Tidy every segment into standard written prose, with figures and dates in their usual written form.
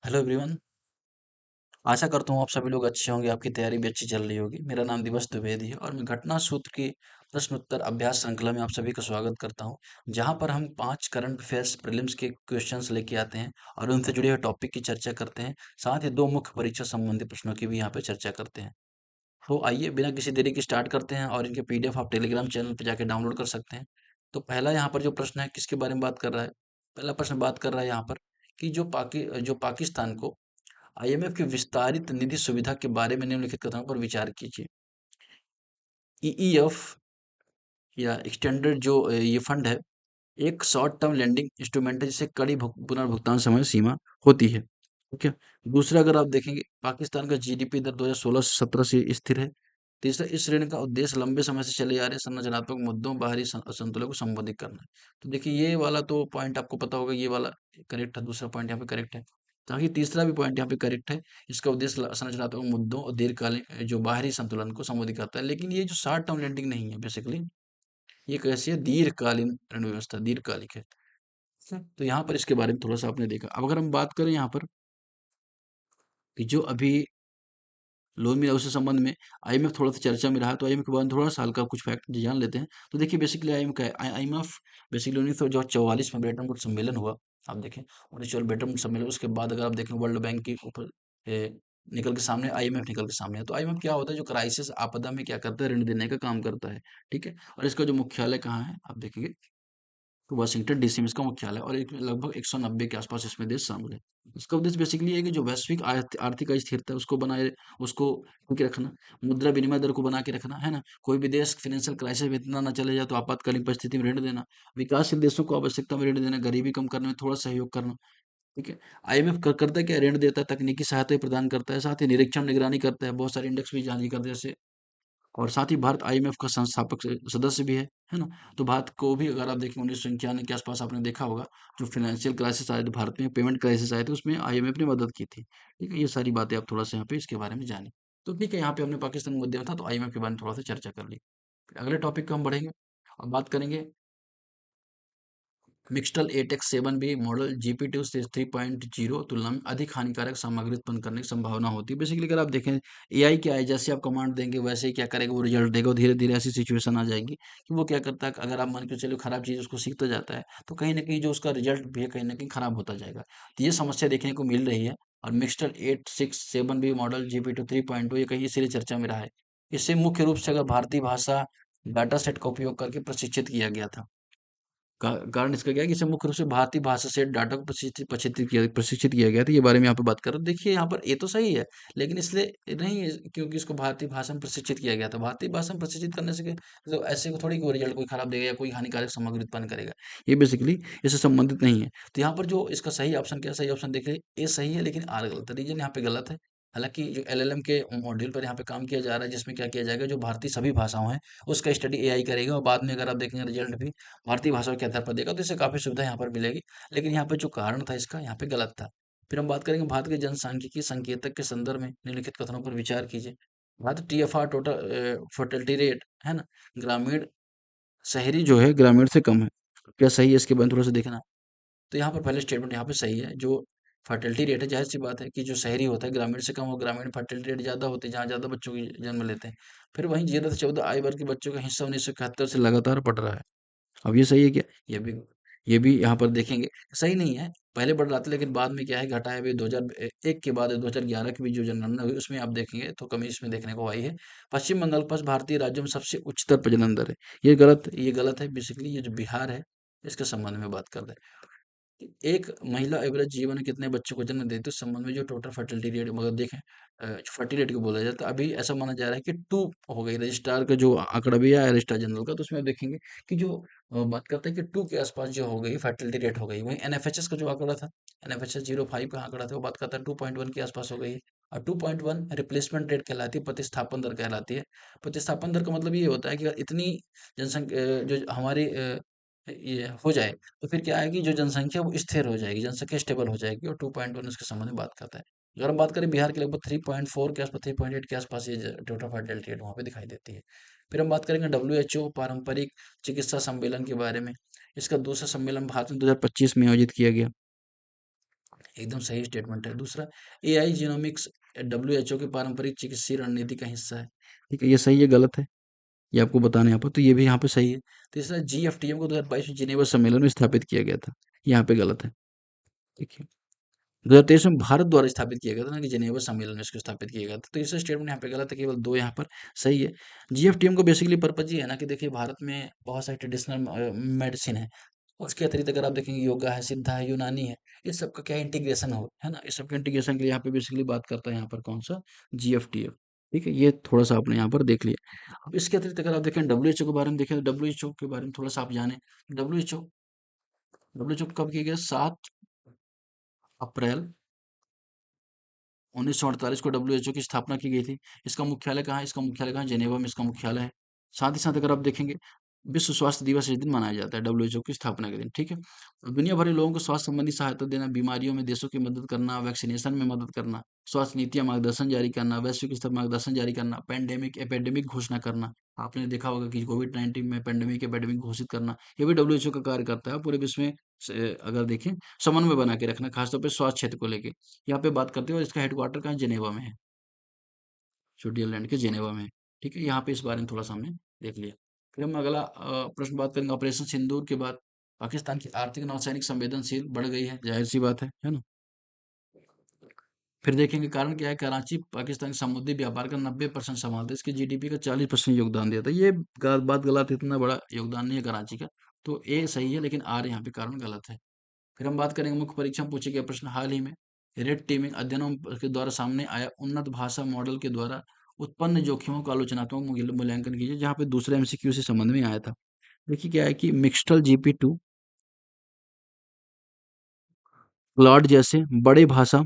Hello everyone. आशा करता हूँ आप सभी लोग अच्छे होंगे, आपकी तैयारी भी अच्छी चल रही होगी। मेरा नाम दिवस द्विवेदी है और मैं घटना सूत्र की प्रश्न उत्तर अभ्यास श्रृंखला में आप सभी का स्वागत करता हूँ, जहाँ पर हम 5 करंट अफेयर्स प्रीलिम्स के क्वेश्चंस लेके आते हैं और उनसे जुड़े हुए टॉपिक की चर्चा करते हैं। साथ ही 2 मुख्य परीक्षा संबंधी प्रश्नों की भी यहाँ पे चर्चा करते हैं। तो आइए बिना किसी देरी के स्टार्ट करते हैं और इनके पीडीएफ आप टेलीग्राम चैनल पे जाके डाउनलोड कर सकते हैं। तो पहला यहाँ पर जो प्रश्न है किसके बारे में बात कर रहा है? पहला प्रश्न बात कर रहा है यहाँ पर कि जो पाकिस्तान को आईएमएफ की विस्तारित निधि सुविधा के बारे में निम्नलिखित कथनों पर विचार कीजिए। ईईएफ या एक्सटेंडेड जो ये फंड है, एक शॉर्ट टर्म लेंडिंग इंस्ट्रूमेंट है जिससे कड़ी पुनर्भुगतान समय सीमा होती है। ठीक है। दूसरा अगर आप देखेंगे पाकिस्तान का जीडीपी दर 2016 से 17 से स्थिर है। तीसरा इस ऋण का उद्देश्य लंबे समय से चले आ रहे संरचनात्मक मुद्दों बाहरी असंतुलन को संबोधित करना है। तो देखिए ये वाला तो पॉइंट आपको पता होगा, ये वाला करेक्ट है, दूसरा पॉइंट यहाँ पे करेक्ट है। ताकि तीसरा भी पॉइंट यहाँ पे करेक्ट है। इसका उद्देश्य संरचनात्मक मुद्दों और दीर्घकालीन जो बाहरी संतुलन को संबोधित करता है। लेकिन ये जो शॉर्ट टर्म लेंडिंग नहीं है बेसिकली, ये कैसी है, दीर्घकालीन ऋण व्यवस्था, दीर्घकालिक है। तो यहाँ पर इसके बारे में थोड़ा सा आपने देखा। अब अगर हम बात करें यहाँ पर कि जो अभी लोन मिला उसके संबंध में आईएमएफ थोड़ा सा चर्चा में रहा, तो आईएमएफ के बारे में थोड़ा सा हल्का कुछ फैक्ट जान लेते हैं। तो देखिए बेसिकली आईएमएफ बेसिकली 1944 में ब्रेटन वुड्स सम्मेलन हुआ। आप देखें 1944 ब्रेटन वुड्स सम्मेलन, उसके बाद अगर आप देखें वर्ल्ड बैंक के ऊपर निकल के सामने आईएमएफ निकल के सामने है। तो आईएमएफ क्या होता है, जो क्राइसिस आपदा में क्या करता है, ऋण देने का काम करता है। ठीक है। और इसका जो मुख्यालय कहाँ है आप देखेंगे, तो वाशिंगटन डीसी में इसका मुख्यालय है और लगभग 190 के आसपास इसमें देश शामिल है। इसका उद्देश्य बेसिकली है कि जो वैश्विक आर्थिक स्थिरता है उसको बनाए, उसको के रखना, मुद्रा विनिमय दर को बना के रखना है ना। कोई भी देश फाइनेंशियल क्राइसिस में इतना ना चले जाए तो आपातकालीन परिस्थिति में ऋण देना, विकासशील देशों को आवश्यकता में ऋण देना, गरीबी कम करने में थोड़ा सहयोग करना। ठीक है। आईएमएफ करता है क्या, ऋण देता है, तकनीकी सहायता प्रदान करता है, साथ ही निरीक्षण निगरानी करता है, बहुत सारे इंडेक्स भी जारी करता है जैसे। और साथ ही भारत आईएमएफ का संस्थापक सदस्य भी है ना। तो भारत को भी अगर आप देखें 1991 के आसपास आपने देखा होगा, जो फाइनेंशियल क्राइसिस आए थे भारत में, पेमेंट क्राइसिस आए थे, उसमें आईएमएफ ने मदद की थी। ठीक है। ये सारी बातें आप थोड़ा सा यहाँ पे इसके बारे में जानें। तो ठीक है, यहाँ पे हमने पाकिस्तान मुद्दे में था तो आईएमएफ के बारे में थोड़ा सा चर्चा कर ली। फिर अगले टॉपिक को हम बढ़ेंगे और बात करेंगे मिक्सटल 8X7B मॉडल जीपी2 से 3.0 तुलना में अधिक हानिकारक सामग्री उत्पन्न करने की संभावना होती है। बेसिकली अगर आप देखें एआई क्या है, जैसे आप कमांड देंगे वैसे ही क्या करेगा, वो रिजल्ट देगा। धीरे धीरे ऐसी सिचुएशन आ जाएगी कि वो क्या करता है, अगर आप मान के चलो खराब चीज़ उसको सीखता जाता है तो कहीं ना कहीं जो उसका रिजल्ट भी है कहीं ना कहीं खराब होता जाएगा। तो ये समस्या देखने को मिल रही है। और मिक्सटल 867B मॉडल जीपी2 3.2 ये कहीं इसीलिए चर्चा में रहा है। इससे मुख्य रूप से अगर भारतीय भाषा डाटा सेट का उपयोग करके प्रशिक्षित किया गया था। कारण इसका क्या है कि इसे मुख्य रूप से भारतीय भाषा से डाटा को प्रशिक्षित किया गया था। ये बारे में यहाँ पे बात कर रहे हैं। देखिए यहाँ पर ये तो सही है, लेकिन इसलिए नहीं है क्योंकि इसको भारतीय भाषा में प्रशिक्षित किया गया था। भारतीय भाषा में प्रशिक्षित करने से तो ऐसे को थोड़ी कोई रिजल्ट कोई खराब देगा या कोई हानिकारक सामग्री उत्पन्न करेगा। ये बेसिकली इससे संबंधित नहीं है। तो यहाँ पर जो इसका सही ऑप्शन क्या है, सही ऑप्शन देखिए ए सही है, लेकिन आर गलत है। रीजन यहाँ पे गलत है। हालांकि जो एलएलएम के मॉड्यूल पर यहाँ पे काम किया जा रहा है, जिसमें क्या किया जाएगा, जो भारतीय सभी भाषाओं हैं उसका स्टडी एआई करेगा और बाद में अगर आप देखेंगे रिजल्ट भी भारतीय भाषा के आधार पर देगा, तो इससे काफ़ी सुविधा यहाँ पर मिलेगी। लेकिन यहाँ पे जो कारण था इसका यहाँ पे गलत था। फिर हम बात करेंगे भारत के जनसांख्यिकी संकेतक के संदर्भ में निम्नलिखित कथनों पर विचार कीजिए। Bharat TFR total fertility rate है ना, ग्रामीण शहरी जो है ग्रामीण से कम है। क्या सही है, इसके बारे में थोड़ा सा देखना। तो यहाँ पर पहले स्टेटमेंट यहाँ पे सही है। जो फर्टिलिटी रेट है, जाहिर सी बात है कि जो शहरी होता है ग्रामीण से कम, और ग्रामीण फर्टिलिटी रेट ज़्यादा होती है जहाँ ज़्यादा बच्चों की जन्म लेते हैं। फिर वहीं 0 से 14 आयु वर्ग के बच्चों का हिस्सा 1971 से लगातार बढ़ रहा है। अब ये सही है क्या? ये भी यहाँ पर देखेंगे सही नहीं है। पहले बढ़ रहा था लेकिन बाद में क्या है, घटा है। अभी 2001 के बाद 2011 की भी जो जनगणना हुई उसमें आप देखेंगे तो कमी इसमें देखने को आई है। पश्चिम बंगाल पास भारतीय राज्यों में सबसे उच्चतर प्रजनन दर है। ये गलत है। बेसिकली ये जो बिहार है इसके संबंध में बात कर रहे हैं। एक महिला एवरेज जीवन में कितने बच्चों को जन्म देती है, उस संबंध में जो टोटल फर्टिलिटी रेट मगर देखें, फर्टिलिटी रेट को बोला जाता है। अभी ऐसा माना जा रहा है कि 2 हो गई। रजिस्ट्रार का जो आंकड़ा भी आया है रजिस्ट्रार जनरल का, तो उसमें आप देखेंगे कि जो बात करते हैं कि 2 के आसपास जो हो गई फर्टिलिटी रेट हो गई। वहीं एनएफएचएस का जो आंकड़ा था, एनएफएचएस 05 का आंकड़ा था, वो बात करता है 2.1 के आसपास हो गई है। और 2.1 रिप्लेसमेंट रेट कहलाती है, प्रतिस्थापन दर कहलाती है। प्रतिस्थापन दर का मतलब ये होता है कि अगर इतनी जनसंख्या जो हमारी ये हो जाए, तो फिर क्या है कि जो जनसंख्या वो स्थिर हो जाएगी, जनसंख्या स्टेबल हो जाएगी। और 2.1 उसके संबंध में बात करता है। अगर हम बात करें बिहार के, लगभग 3.4 के आसपास, 3.8 के आसपास ये टोटल फर्टिलिटी रेट वहाँ पे दिखाई देती है। फिर हम बात करेंगे डब्ल्यूएचओ पारंपरिक चिकित्सा सम्मेलन के बारे में। इसका दूसरा सम्मेलन भारत में 2025 में आयोजित किया गया। एकदम सही स्टेटमेंट है। दूसरा, एआई जीनोमिक्स डब्ल्यूएचओ की पारंपरिक चिकित्सीय रणनीति का हिस्सा है। ठीक है, ये सही है गलत है? ये आपको बताना है यहाँ पर, तो ये भी यहाँ पे सही है। तीसरा, जीएफटीएम को 2022 में जिनेवा सम्मेलन में स्थापित किया गया था। यहाँ पे गलत है। ठीक है, 2023 में भारत द्वारा स्थापित किया गया था ना, कि जिनेवा सम्मेलन में इसको स्थापित किया गया था। तो इसका स्टेटमेंट यहाँ पे गलत है, केवल 2 यहाँ पर सही है। जीएफटीएम को बेसिकली पर्पज ये है ना, कि देखिए भारत में बहुत सारी ट्रेडिशनल मेडिसिन है। उसके अतिरिक्त अगर आप देखेंगे योगा है, सिद्धा है, यूनानी है, इस सब का क्या इंटीग्रेशन हो, है ना? इस सब के इंटीग्रेशन के लिए यहाँ पे बेसिकली बात करता है यहाँ पर कौन सा? जीएफटीएफ। ठीक है, ये थोड़ा-सा आपने यहाँ पर देख लिया। अब इसके अतिरिक्त अगर आप देखें डब्ल्यूएचओ के बारे में देखें, तो डब्ल्यूएचओ के बारे में थोड़ा-सा आप जानें। डब्ल्यूएचओ डब्ल्यूएचओ कब किया गया? 7 अप्रैल 1948 को डब्ल्यूएचओ की स्थापना की गई थी। इसका मुख्यालय कहाँ है? इसका मुख्यालय कहाँ है? जेनेवा में इसका मुख्यालय है। साथ ही साथ अगर आप देखेंगे, विश्व स्वास्थ्य दिवस इस दिन मनाया जाता है, डब्ल्यूएचओ की स्थापना के दिन। ठीक है, दुनिया भर के लोगों को स्वास्थ्य संबंधी सहायता देना, बीमारियों में देशों की मदद करना, वैक्सीनेशन में मदद करना, स्वास्थ्य नीतियां मार्गदर्शन जारी करना, वैश्विक स्तर पर मार्गदर्शन जारी करना, पेंडेमिक एपेडेमिक घोषणा करना। आपने देखा होगा कि कोविड-19 में पेंडेमिक एपेडेमिक घोषित करना, ये भी डब्ल्यूएचओ का कार्य करता है। पूरे विश्व में अगर देखें, समन्वय बना के रखना, खासतौर पर स्वास्थ्य क्षेत्र को लेके। यहाँ पे बात करते हैं, और इसका हेडक्वार्टर कहाँ है? जेनेवा में है, स्विट्जरलैंड के जेनेवा में है। ठीक है, यहाँ पे इस बारे में थोड़ा सा हमने देख लिया। फिर हम अगला प्रश्न बात करेंगे, ऑपरेशन सिंदूर के बाद पाकिस्तान की आर्थिक नौसैनिक संवेदनशील बढ़ गई है, जाहिर सी बात है ना? फिर देखेंगे कारण क्या है? कराची पाकिस्तान के समुद्री व्यापार का 90% संभालता है, इसकी जीडीपी का 40% योगदान देता है। ये बात गलत है, इतना बड़ा योगदान नहीं है कराची का। तो ए सही है, लेकिन आर यहाँ पे कारण गलत है। फिर हम बात करेंगे, मुख्य परीक्षा में पूछे गए प्रश्न हाल ही में रेड टीमिंग अध्ययनों के द्वारा सामने आया उन्नत भाषा मॉडल के द्वारा उत्पन्न जोखिमों का आलोचनात्मक मूल्यांकन कीजिए, जहाँ पे दूसरे एमसीक्यू से संबंध में आया था। देखिए क्या है कि मिक्सटल जीपी 2 क्लॉड जैसे बड़े भाषा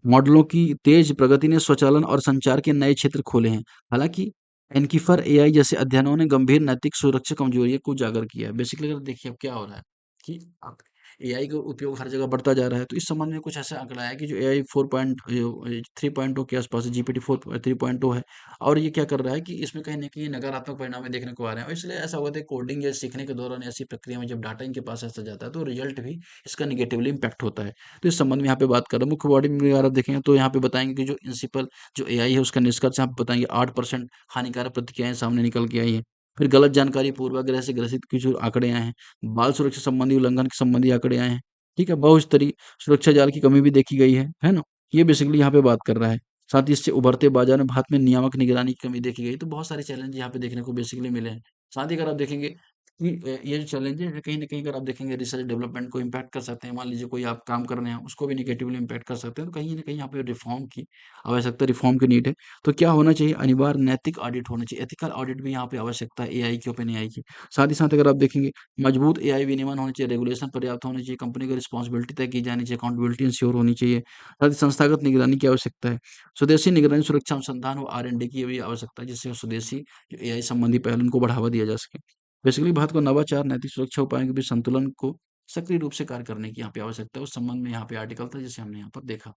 मॉडलों की तेज प्रगति ने स्वचालन और संचार के नए क्षेत्र खोले हैं। हालांकि एनकीफर एआई जैसे अध्ययनों ने गंभीर नैतिक सुरक्षा कमजोरियों को उजागर किया है। बेसिकली अगर देखिए अब क्या हो रहा है कि अब एआई का उपयोग हर जगह बढ़ता जा रहा है, तो इस संबंध में कुछ ऐसा आंकड़ा है कि जो एआई 3.0 के आसपास जीपीटी 4 3.0 है, और ये क्या कर रहा है कि इसमें कहीं ना कहीं नकारात्मक परिणाम देखने को आ रहे हैं। और इसलिए ऐसा होता है, कोडिंग या सीखने के दौरान ऐसी प्रक्रिया में जब डाटा इनके पास ऐसा जाता है, तो रिजल्ट भी इसका निगेटिवली इम्पैक्ट होता है। तो इस संबंध में यहाँ पे बात कर रहे हैं। मुख्य बॉडी में अगर आप देखेंगे, तो यहाँ पे बताएंगे कि जो प्रिंसिपल जो एआई है, उसका निष्कर्ष यहाँ पे बताएंगे 8% हानिकारक प्रतिक्रियाएं सामने निकल के आई हैं। फिर गलत जानकारी पूर्वाग्रह से ग्रसित की जो आंकड़े आए हैं, बाल सुरक्षा संबंधी उल्लंघन के संबंधी आंकड़े आए हैं। ठीक है, बहुस्तरीय सुरक्षा जाल की कमी भी देखी गई है ना? ये बेसिकली यहाँ पे बात कर रहा है। साथ ही इससे उभरते बाजार में भारत में नियामक निगरानी की कमी देखी गई। तो बहुत सारे चैलेंज यहाँ पे देखने को बेसिकली मिले हैं। साथ ही अगर आप देखेंगे कि ये जो चैलेंज है, कहीं न कहीं अगर आप देखेंगे रिसर्च डेवलपमेंट को इम्पैक्ट कर सकते हैं। मान लीजिए कोई आप काम कर रहे हैं, उसको भी नेगेटिवली इम्पैक्ट कर सकते हैं। तो कहीं न कहीं यहाँ पे रिफॉर्म की आवश्यकता, रिफॉर्म की नीड है। तो क्या होना चाहिए? अनिवार्य नैतिक ऑडिट होना चाहिए। एथिकल ऑडिट भी यहाँ पे आवश्यकता है एआई की, ओपन एआई की। साथ ही साथ अगर आप देखेंगे, मजबूत एआई विनियमन होना चाहिए, रेगुलेशन पर्याप्त होनी चाहिए, कंपनी की रिस्पॉन्सिबिलिटी तय की जानी चाहिए, अकाउंटेबिलिटी इंश्योर होनी चाहिए। साथ ही संस्थागत निगरानी की आवश्यकता है। स्वदेशी निगरानी, सुरक्षा अनुसंधान और आर-एन-डी की भी आवश्यकता है, जिससे स्वदेशी जो एआई संबंधी पहल उनको बढ़ावा दिया जा सके। बेसिकली भारत को नवाचार, नैतिक सुरक्षा उपायों के बीच संतुलन को सक्रिय रूप से कार्य करने की यहाँ पे आवश्यकता है। उस संबंध में यहाँ पे आर्टिकल था, जिसे हमने यहाँ पर देखा।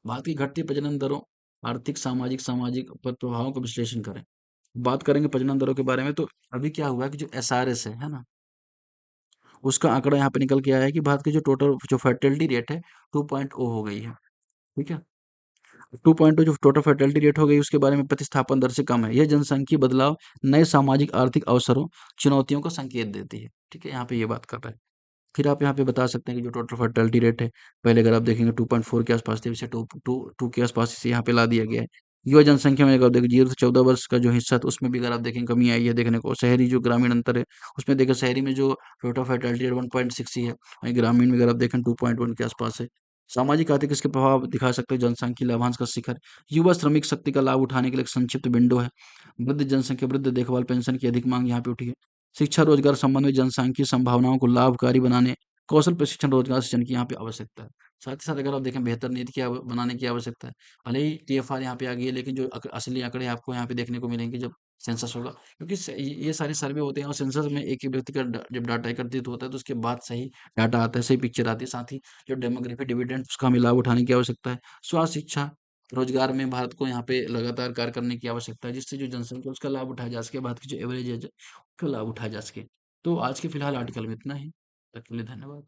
भारत की घटती प्रजनन दरों, आर्थिक, सामाजिक सामाजिक प्रभावों का विश्लेषण करें। बात करेंगे प्रजनन दरों के बारे में, तो अभी क्या हुआ है कि जो एसआरएस है ना? उसका आंकड़ा यहाँ पे निकल के आया है कि भारत की जो टोटल जो फर्टिलिटी रेट है 2.0 हो गई है। ठीक है? 2.0 जो टोटल फर्टिलिटी रेट हो गई, उसके बारे में प्रतिस्थापन दर से कम है। यह जनसांख्यिकीय बदलाव नए सामाजिक आर्थिक अवसरों, चुनौतियों का संकेत देती है। ठीक है? यहाँ पे ये बात कर रहा है। फिर आप यहाँ पे बता सकते हैं कि जो टोटल फर्टिलिटी रेट है, पहले अगर आप देखेंगे 2.4 के आसपास थी, इसे 2 के आसपास इसे यहाँ पे ला दिया गया है। युवा जनसंख्या में अगर देखिए 0 से 14 वर्ष का जो हिस्सा था, उसमें भी अगर आप देखेंगे कमी आई है देखने को। शहरी जो ग्रामीण अंतर है, उसमें देखिए शहरी में जो टोटल फर्टिलिटी रेट 1.6 ही है, वहीं ग्रामीण में अगर आप देखें 2.1 के आसपास है। सामाजिक आर्थिक इसके प्रभाव दिखा सकते हैं, जनसांख्यिकीय लाभांश का शिखर, युवा श्रमिक शक्ति का लाभ उठाने के लिए एक संक्षिप्त विंडो है। वृद्ध जनसंख्या, वृद्ध देखभाल पेंशन की अधिक मांग यहाँ पे उठी है। शिक्षा रोजगार संबंध में जनसांख्यिकीय संभावनाओं को लाभकारी बनाने, कौशल प्रशिक्षण, रोजगार सृजन की यहाँ पे आवश्यकता है। साथ ही साथ अगर आप देखें, बेहतर नीति की बनाने की आवश्यकता है। भले ही टीएफआर यहाँ पे आ गई है, लेकिन जो असली आंकड़े आपको यहाँ पे देखने को मिलेंगे जब सेंसस होगा, क्योंकि ये सारे सर्वे होते हैं, और सेंसस में एक ही व्यक्ति का जब डाटा एकत्रित होता है, तो उसके बाद सही डाटा आता है, सही पिक्चर आती है। साथ ही जो डेमोग्राफी डिविडेंड, उसका हमें लाभ उठाने की आवश्यकता है। स्वास्थ्य, शिक्षा, रोजगार में भारत को यहाँ पे लगातार कार्य करने की आवश्यकता है, जिससे जो जनसंख्या है, उसका लाभ उठाया जा सके, भारत की जो एवरेज है उसका लाभ उठाया जा सके। तो आज के फिलहाल आर्टिकल में इतना ही। तब तक के लिए धन्यवाद।